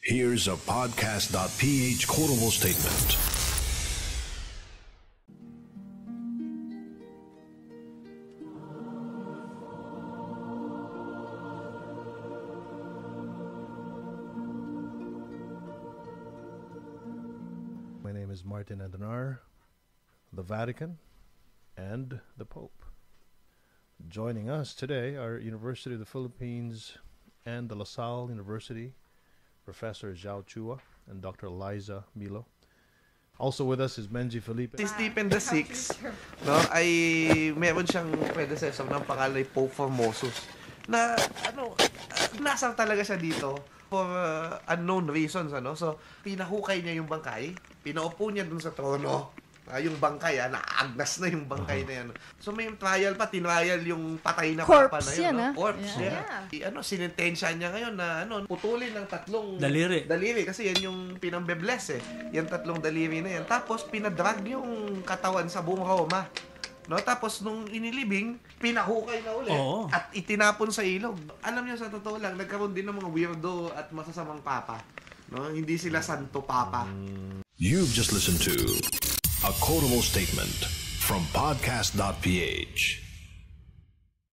Here's a podcast.ph quotable statement. My name is Martin Andanar, the Vatican, and the Pope. Joining us today are University of the Philippines and the La Salle University, Professor Zhao Chua and Dr. Liza Milo. Also with us is Benji Felipe. Si Stephen VI, no, ay meron siyang predecessor ng pangalan ay Pope Formosus na nasar talaga siya dito for unknown reasons, ano. So pinahukay niya yung bangkay, pinaupo niya dun sa trono. Yung bangkay, naagnas na yung bangkay na yan. So may trial pa, tinrial yung patay na papa na yun. No? Corpse, yeah. Sinintensya niya ngayon na putulin ng tatlong daliri. Kasi yan yung pinambebless eh. Yung tatlong daliri na yan. Tapos pinadrag yung katawan sa buong Roma. No? Tapos nung inilibing, pinahukay na ulit. At itinapon sa ilog. Alam niyo, sa totoo lang, nagkaroon din ng mga weirdo at masasamang papa. No? Hindi sila santo papa. You've just listened to a quotable statement from podcast.ph.